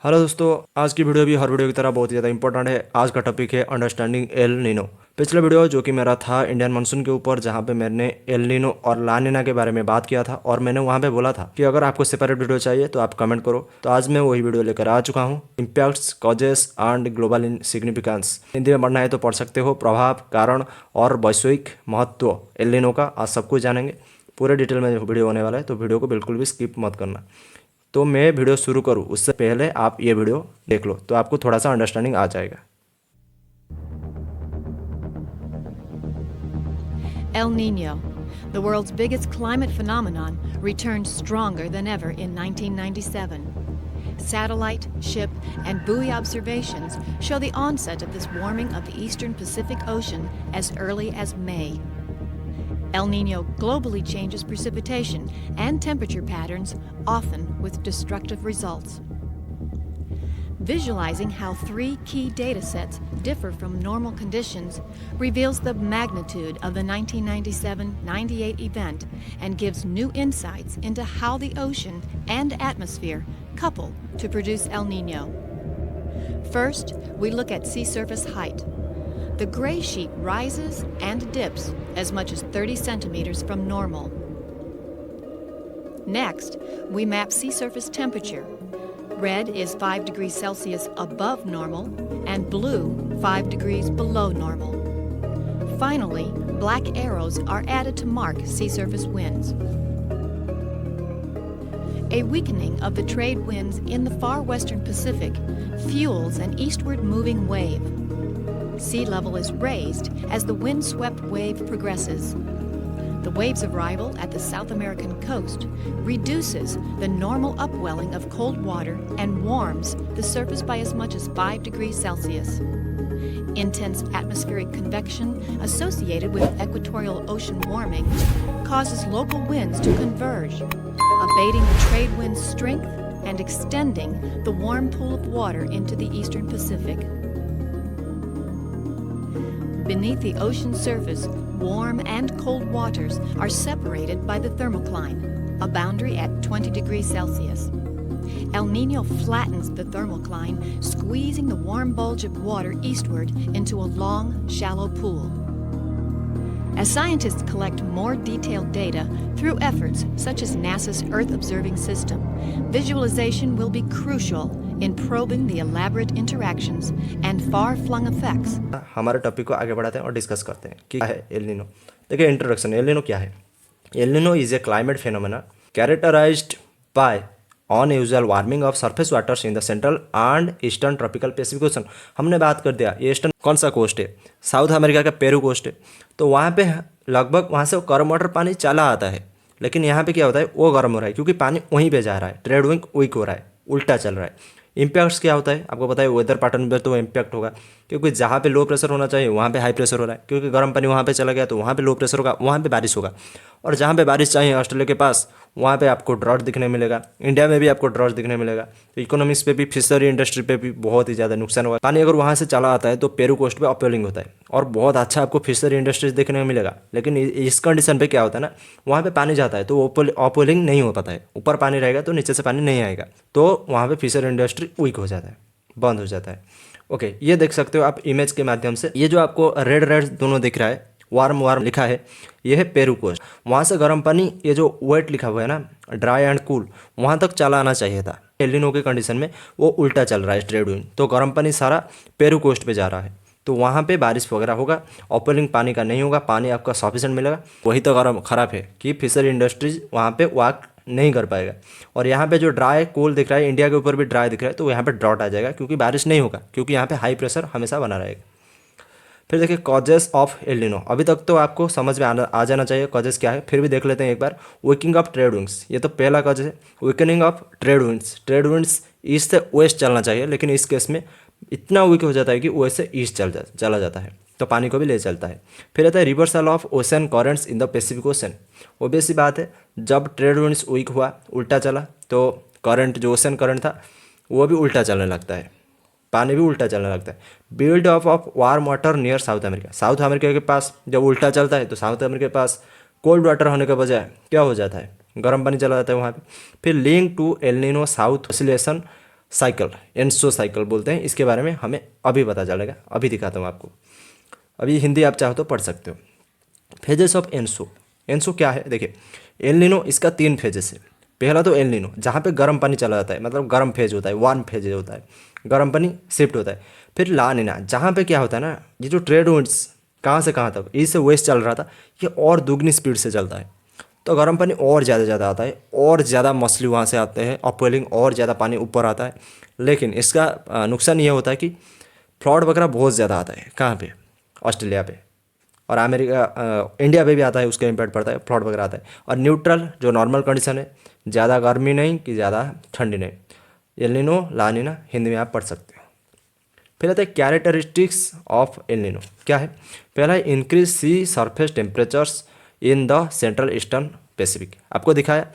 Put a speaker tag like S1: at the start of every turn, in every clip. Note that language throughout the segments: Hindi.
S1: हेलो दोस्तों, आज की वीडियो भी हर वीडियो की तरह बहुत ही ज़्यादा इंपॉर्टेंट है। आज का टॉपिक है अंडरस्टैंडिंग एल नीनो। पिछला वीडियो जो कि मेरा था इंडियन मानसून के ऊपर, जहां पे मैंने एल नीनो और ला नीना के बारे में बात किया था और मैंने वहां पे बोला था कि अगर आपको सेपरेट वीडियो चाहिए तो आप कमेंट करो। तो आज मैं वही वीडियो लेकर आ चुका हूँ। Impacts, causes and global in significance. Hindi में पढ़ना है तो पढ़ सकते हो। प्रभाव, कारण और वैश्विक महत्व एल नीनो का आज सब कुछ जानेंगे। पूरे डिटेल में वीडियो होने वाला है, तो वीडियो को बिल्कुल भी स्किप मत करना। तो मैं वीडियो शुरू करूँ उससे पहले आप ये वीडियो देख लो तो आपको थोड़ा सा अंडरस्टैंडिंग आ जाएगा।
S2: El Nino, the world's biggest climate phenomenon, returned stronger than ever in 1997. Satellite, ship, and buoy observations show the onset of this warming of the eastern Pacific Ocean as early as May. El Nino globally changes precipitation and temperature patterns, often with destructive results. Visualizing how three key data sets differ from normal conditions reveals the magnitude of the 1997-98 event and gives new insights into how the ocean and atmosphere couple to produce El Nino. First, we look at sea surface height. The gray sheet rises and dips as much as 30 centimeters from normal. Next, we map sea surface temperature. Red is 5 degrees Celsius above normal, and blue 5 degrees below normal. Finally, black arrows are added to mark sea surface winds. A weakening of the trade winds in the far western Pacific fuels an eastward moving wave. Sea level is raised as the wind-swept wave progresses. The wave's arrival at the South American coast reduces the normal upwelling of cold water and warms the surface by as much as 5 degrees Celsius. Intense atmospheric convection associated with equatorial ocean warming causes local winds to converge, abating the trade wind's strength and extending the warm pool of water into the eastern Pacific. Beneath the ocean surface, warm and cold waters are separated by the thermocline, a boundary at 20 degrees Celsius. El Nino flattens the thermocline, squeezing the warm bulge of water eastward into a long, shallow pool. As scientists collect more detailed data through efforts such as NASA's Earth Observing System, visualization will be crucial in probing the elaborate interactions and far-flung effects.
S1: हमारे टॉपिक को आगे बढ़ाते हैं और डिस्कस करते हैं कि क्या है एल नीनो। देखिए, इंट्रोडक्शन। एल नीनो क्या है? El Nino is a climate phenomena characterized by unusual warming of surface waters in the central and eastern tropical Pacific Ocean. हमने बात कर दिया, ये ईस्टर्न कौन सा कोस्ट है? साउथ अमेरिका का पेरू कोस्ट है। तो वहाँ पे लगभग वहाँ से गर्म वाटर पानी चला आता है, लेकिन यहाँ पे क्या होता है, वो गर्म हो रहा है क्योंकि पानी वहीं पे जा रहा है। ट्रेड विंड वीक हो रहा है, उल्टा चल रहा है। इम्पैक्ट्स क्या होता है आपको पता है, वेदर पैटर्न पर तो इम्पैक्ट होगा, क्योंकि जहाँ पे लो प्रेशर होना चाहिए वहाँ पे हाई प्रेशर हो रहा है, क्योंकि गर्म पानी वहाँ पे चला गया तो वहाँ पे लो प्रेशर होगा, वहाँ पे बारिश होगा। और जहाँ पे बारिश चाहिए ऑस्ट्रेलिया के पास, वहाँ पे आपको ड्रॉट दिखने मिलेगा। इंडिया में भी आपको ड्रॉट दिखने मिलेगा। तो इकोनॉमिक्स पे भी, फिशरी इंडस्ट्री पे भी बहुत ही ज़्यादा नुकसान होगा। पानी अगर वहाँ से चला आता है तो पेरू कोस्ट पे अपवेलिंग होता है और बहुत अच्छा आपको फिशरी इंडस्ट्रीज देखने को मिलेगा। लेकिन इस कंडीशन पे क्या होता है ना, वहाँ पे पानी जाता है तो अपवेलिंग नहीं हो पाता है। ऊपर पानी रहेगा तो नीचे से पानी नहीं आएगा, तो वहाँ पे फिशरी इंडस्ट्री वीक हो जाता है, बंद हो जाता है। ओके, ये देख सकते हो आप इमेज के माध्यम से। ये जो आपको रेड रेड दोनों दिख रहा है, वार्म वार्म लिखा है, ये है पेरू कोस्ट। वहाँ से गर्म पानी, ये जो वेट लिखा हुआ है ना, ड्राई एंड कूल, वहाँ तक चला आना चाहिए था। एल नीनो के कंडीशन में वो उल्टा चल रहा है ट्रेड विंड, तो गर्म पानी सारा पेरू कोस्ट पे जा रहा है, तो वहाँ पे बारिश वगैरह होगा। अपवेलिंग पानी का नहीं होगा, पानी आपका सफिशेंट मिलेगा। वही तो गर्म खराब है कि फिशरी इंडस्ट्रीज वहाँ पे वर्क नहीं कर पाएगा। और यहाँ पे जो ड्राई कूल दिख रहा है, इंडिया के ऊपर भी ड्राई दिख रहा है, तो यहाँ पे ड्रॉट आ जाएगा क्योंकि बारिश नहीं होगा, क्योंकि यहाँ पे हाई प्रेशर हमेशा बना रहेगा। फिर देखिए कॉजेस ऑफ एल नीनो। अभी तक तो आपको समझ में आ जाना चाहिए कॉजेस क्या है, फिर भी देख लेते हैं एक बार। वीकिंग ऑफ ट्रेड विंड्स, ये तो पहला कॉज है। Weakening of trade winds, trade winds east से वेस्ट चलना चाहिए, लेकिन इस केस में इतना वीक हो जाता है कि वेस्ट से ईस्ट चला जाता है, तो पानी को भी ले चलता है। फिर आता है reversal of ocean currents in the Pacific Ocean. Obvious सी बात है, जब ट्रेड विंड्स वीक हुआ, उल्टा चला, तो करंट जो ओशन करंट था वो भी उल्टा चलने लगता है, पानी भी उल्टा चलने लगता है। Build up of warm water near south America. South America के पास जब उल्टा चलता है तो साउथ अमेरिका के पास कोल्ड वाटर होने के बजाय क्या हो जाता है, गर्म पानी चला जाता है वहाँ पे। फिर link to El Nino south oscillation cycle, ENSO cycle बोलते हैं, इसके बारे में हमें अभी पता चलेगा, अभी दिखाता हूँ आपको। अभी हिंदी आप चाहो तो पढ़ सकते हो। फेजेस ऑफ एनसो, एनसो क्या है देखिए, एल नीनो इसका 3 फेजेस है। पहला तो एल नीनो जहाँ पे गर्म पानी चला जाता है, मतलब गर्म फेज होता है, वार्म फेज होता है, गर्म पानी शिफ्ट होता है। फिर ला नीना जहाँ पे क्या होता है ना, ये जो ट्रेड विंड्स कहाँ से कहाँ तक ईस्ट से वेस्ट चल रहा था, ये और दुगनी स्पीड से चलता है, तो गर्म पानी और ज़्यादा आता है, और ज़्यादा मछली वहाँ से आते हैं, अपवेलिंग और ज़्यादा पानी ऊपर आता है। लेकिन इसका नुकसान ये होता है कि फ्लड वगैरह बहुत ज़्यादा आता है, कहाँ पे, ऑस्ट्रेलिया पे, और अमेरिका इंडिया पे भी आता है, उसका इम्पैक्ट पड़ता है, फ्लड वगैरह आता है। और न्यूट्रल जो नॉर्मल कंडीशन है, ज़्यादा गर्मी नहीं कि ज़्यादा ठंडी नहीं, एल नीनो ला नीना हिंदी में आप पढ़ सकते हो। फिर आता है कैरेक्टरिस्टिक्स ऑफ एल नीनो, क्या है, पहला है increase sea surface temperatures in the central eastern Pacific. आपको दिखाया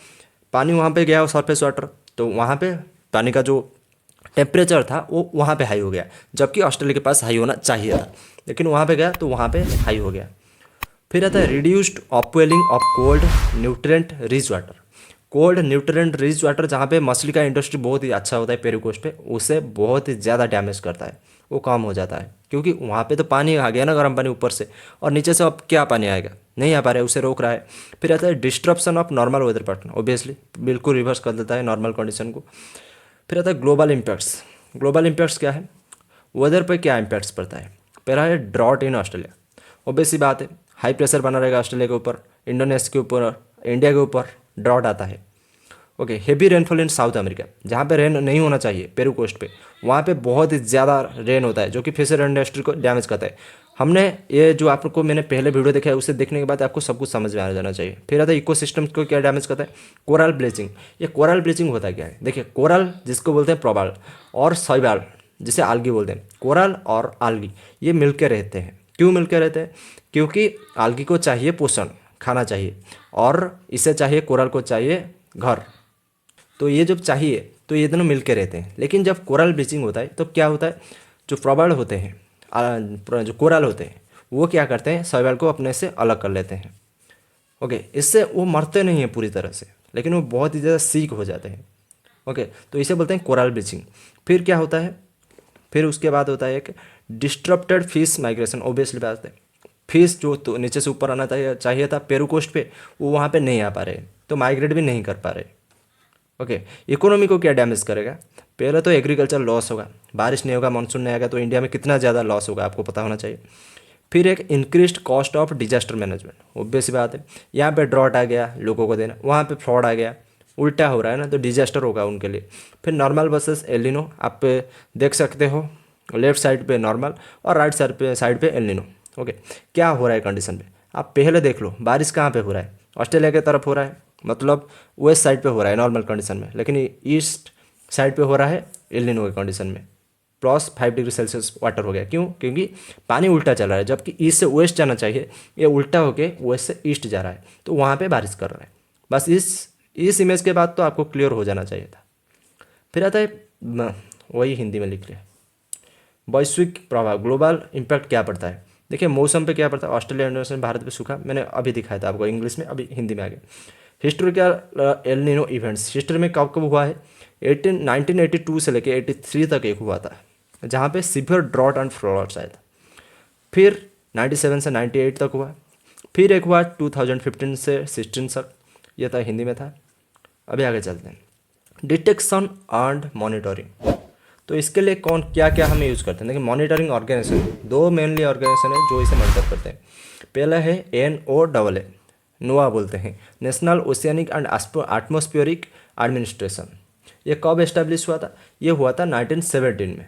S1: पानी वहाँ पे गया सरफेस वाटर, तो वहाँ पे पानी का जो टेम्परेचर था वो वहाँ पे हाई हो गया, जबकि ऑस्ट्रेलिया के पास हाई होना चाहिए था, लेकिन वहाँ पे गया तो वहाँ पे हाई हो गया। फिर आता है reduced upwelling of cold nutrient rich water, cold nutrient rich water जहाँ पे मछली का इंडस्ट्री बहुत ही अच्छा होता है पेरू कोस्ट पे, उसे बहुत ही ज़्यादा डैमेज करता है, वो कम हो जाता है, क्योंकि वहाँ पे तो पानी आ गया ना, गर्म पानी ऊपर से, और नीचे से अब क्या पानी आएगा, नहीं आ पा रहा है, उसे रोक रहा है। फिर आता है disruption of normal weather pattern, obviously बिल्कुल रिवर्स कर देता है नॉर्मल कंडीशन को। फिर आता है ग्लोबल इम्पैक्ट्स, ग्लोबल इम्पैक्ट्स क्या है, वेदर पे क्या इम्पैक्ट्स पड़ता है। पहला है ड्रॉट इन ऑस्ट्रेलिया, ऑब्वियस सी बात है, हाई प्रेशर बना रहेगा ऑस्ट्रेलिया के ऊपर, इंडोनेशिया के ऊपर, इंडिया के ऊपर ड्रॉट आता है। Okay, heavy rainfall in south America, जहाँ पे रेन नहीं होना चाहिए पेरू कोस्ट पे, वहाँ पे बहुत ही ज़्यादा रेन होता है, जो कि फिशर इंडस्ट्री को डैमेज करता है। हमने ये जो आपको मैंने पहले वीडियो देखा है, उसे देखने के बाद आपको सब कुछ समझ में आ जाना चाहिए। फिर आता है इकोसिस्टम को क्या डैमेज करता है, कोरल ब्लीचिंग। ये कोरल ब्लीचिंग होता है क्या है, देखिए कोरल जिसको बोलते हैं प्रोबाल, और शैवाल जिसे आल्गी बोलते हैं, कोरल और आल्गी ये मिलकर रहते हैं। क्यों मिलकर रहते हैं, क्योंकि आल्गी को चाहिए पोषण, खाना चाहिए, और इसे चाहिए कोरल को चाहिए घर, तो ये जब चाहिए तो ये दोनों मिलके रहते हैं। लेकिन जब कोरल ब्लीचिंग होता है तो क्या होता है, जो प्रॉबल होते हैं, जो कोरल होते हैं, वो क्या करते हैं, शैवाल को अपने से अलग कर लेते हैं। ओके, इससे वो मरते नहीं हैं पूरी तरह से, लेकिन वो बहुत ही ज़्यादा सीक हो जाते हैं। ओके, तो इसे बोलते हैं कोरल ब्लीचिंग। फिर क्या होता है, फिर उसके बाद होता है एक डिस्टर्बटेड फिश माइग्रेशन, ऑब्वियसली बात है, फिश जो तो नीचे से ऊपर आना चाहिए था पेरू कोस्ट पे, वो वहाँ पे नहीं आ पा रहे, तो माइग्रेट भी नहीं कर पा रहे। ओके, इकोनॉमी को क्या डैमेज करेगा, पहले तो एग्रीकल्चर लॉस होगा, बारिश नहीं होगा, मानसून नहीं आएगा, तो इंडिया में कितना ज़्यादा लॉस होगा आपको पता होना चाहिए। फिर एक increased cost of disaster management, obvious बात है, यहाँ पे ड्रॉट आ गया लोगों को देना, वहाँ पे फ्लड आ गया, उल्टा हो रहा है ना, तो डिजास्टर होगा उनके लिए। फिर नॉर्मल वर्सेस एल नीनो आप देख सकते हो, लेफ्ट साइड पे नॉर्मल और राइट साइड पे एल नीनो। ओके, क्या हो रहा है कंडीशन पे, आप पहले देख लो, बारिश कहाँ पे हो रहा है, ऑस्ट्रेलिया की तरफ हो रहा है, मतलब वेस्ट साइड पे हो रहा है नॉर्मल कंडीशन में, लेकिन ईस्ट साइड पे हो रहा है एल नीनो की कंडीशन में, +5 डिग्री सेल्सियस वाटर हो गया। क्यों, क्योंकि पानी उल्टा चल रहा है, जबकि ईस्ट से वेस्ट जाना चाहिए, ये उल्टा होके वेस्ट से ईस्ट जा रहा है, तो वहाँ पे बारिश कर रहा है। बस इस इमेज के बाद तो आपको क्लियर हो जाना चाहिए था। फिर आता है वही हिंदी में लिख लिया, वैश्विक प्रभाव, ग्लोबल इम्पैक्ट क्या पड़ता है। देखिए मौसम पे क्या पड़ता है, ऑस्ट्रेलिया, इंडोनेशिया, भारत पे सूखा, मैंने अभी दिखाया था आपको इंग्लिश में, अभी हिंदी में आ गया। Historical L Nino events, history में कब कब हुआ है, 1982 से लेके 83 तक एक हुआ था, जहाँ पे सिवियर ड्रॉट एंड फ्लड्स आया था। फिर 97 से 98 तक हुआ, फिर एक हुआ 2015 से 16 तक, यह था हिंदी में था। अभी आगे चलते हैं, डिटेक्शन एंड मॉनिटरिंग। तो इसके लिए कौन क्या क्या हमें यूज़ करते हैं, देखिए मॉनिटरिंग ऑर्गेनाइजेशन, 2 मेनली ऑर्गेनाइजेशन है जो इसे मॉनिटर करते हैं। पहला है NOAA, नोआ बोलते हैं, national oceanic and atmospheric administration. ये कब एस्टेब्लिश हुआ था, ये हुआ था 1917 में,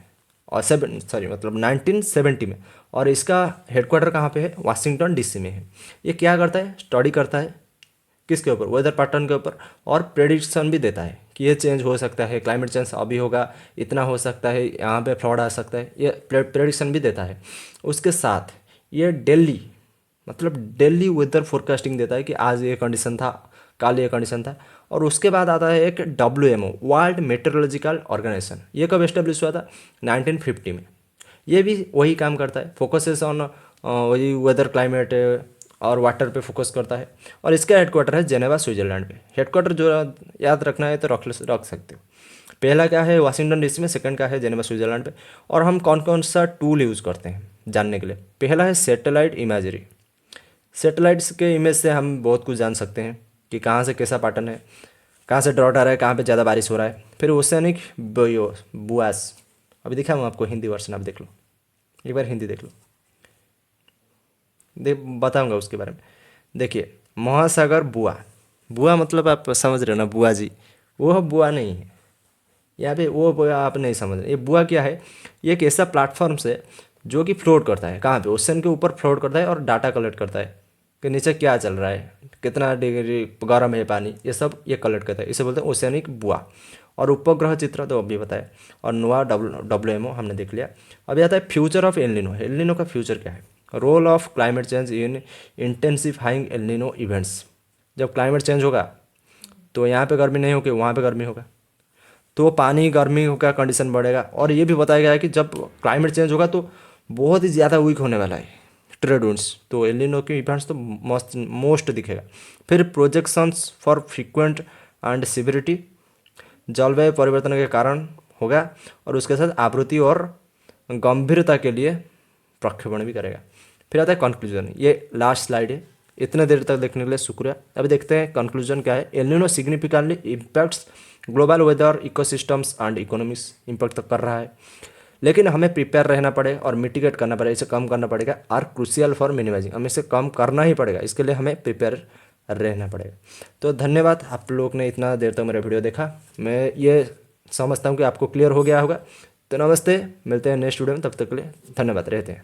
S1: और 1970 में, और इसका हेडक्वार्टर कहाँ पे है, वाशिंगटन DC में है। ये क्या करता है, स्टडी करता है किसके ऊपर, वेदर पैटर्न के ऊपर, और प्रेडिक्शन भी देता है कि ये चेंज हो सकता है, क्लाइमेट चेंज अभी होगा, इतना हो सकता है, यहाँ पे फ्लड आ सकता है, ये प्रेडिक्शन भी देता है। उसके साथ ये डेली वेदर फोरकास्टिंग देता है कि आज ये कंडीशन था, कल ये कंडीशन था। और उसके बाद आता है एक WMO, वर्ल्ड मेट्रोलॉजिकल ऑर्गेनाइजेशन। ये कब एस्टेब्लिश हुआ था, 1950 में। ये भी वही काम करता है, फोकसेस ऑन वही वेदर, क्लाइमेट और वाटर पे फोकस करता है। और इसका हेडक्वार्टर है जेनेवा, स्विट्जरलैंड पे। हेडक्वार्टर जो याद रखना है तो रख सकते हो। पहला क्या है वाशिंगटन डीसी में, सेकंड का है जेनेवा स्विट्जरलैंड पे। और हम कौन कौन सा टूल यूज़ करते हैं जानने के लिए। पहला है सैटेलाइट इमेजरी। सैटेलाइट्स के इमेज से हम बहुत कुछ जान सकते हैं कि कहाँ से कैसा पैटर्न है, कहाँ से ड्रॉट आ रहा है, कहाँ पे ज़्यादा बारिश हो रहा है। फिर ओसेनिक बुआस, अभी दिखा हूँ आपको हिंदी वर्सन, आप देख लो, एक बार हिंदी देख लो, बताऊँगा उसके बारे में। देखिए महासागर बुआ, बुआ मतलब आप समझ रहे हो ना, बुआ जी, वो बुआ नहीं है यहाँ पे, वो बुआ आप नहीं समझ रहे। ये बुआ क्या है, ये एक ऐसा प्लेटफॉर्म से जो कि फ्लोट करता है, कहाँ पे, ओशन के ऊपर फ्लोट करता है और डाटा कलेक्ट करता है कि नीचे क्या चल रहा है, कितना डिग्री गर्म है पानी, ये सब ये कलेक्ट करता है, इसे बोलते हैं ओशियनिक बुआ। और उपग्रह चित्र तो अभी बताया, और नोआ WMO हमने देख लिया। अभी आता है future of El Nino. El Nino का फ्यूचर क्या है, role of climate change in intensifying El Nino events. जब क्लाइमेट चेंज होगा तो यहाँ पे गर्मी नहीं होगी, वहाँ पे गर्मी होगा, तो पानी गर्मी का कंडीशन बढ़ेगा। और ये भी बताया गया है कि जब क्लाइमेट चेंज होगा तो बहुत ही ज़्यादा वीक होने वाला है ट्रेड विंड्स, तो एल नीनो के इवेंट्स तो मोस्ट दिखेगा। फिर projections for frequent and severity, जलवायु परिवर्तन के कारण होगा, और उसके साथ आवृत्ति और गंभीरता के लिए प्रक्षेपण भी करेगा। फिर आता है कंक्लूजन, ये लास्ट स्लाइड है। इतने देर तक देखने के लिए शुक्रिया। अभी देखते हैं कंक्लूजन क्या है। El Nino significantly impacts global weather, ecosystems and economics impact कर रहा है, लेकिन हमें प्रिपेयर रहना पड़ेगा और मिटिगेट करना पड़ेगा, इसे कम करना पड़ेगा। आर क्रूशियल फॉर मिनिमाइजिंग, हमें इसे कम करना ही पड़ेगा, इसके लिए हमें प्रिपेयर रहना पड़ेगा। तो धन्यवाद, आप लोग ने इतना देर तक मेरा वीडियो देखा। मैं ये समझता हूँ कि आपको क्लियर हो गया होगा। तो नमस्ते, मिलते हैं नेक्स्ट वीडियो में, तब तक के लिए धन्यवाद, रहते हैं।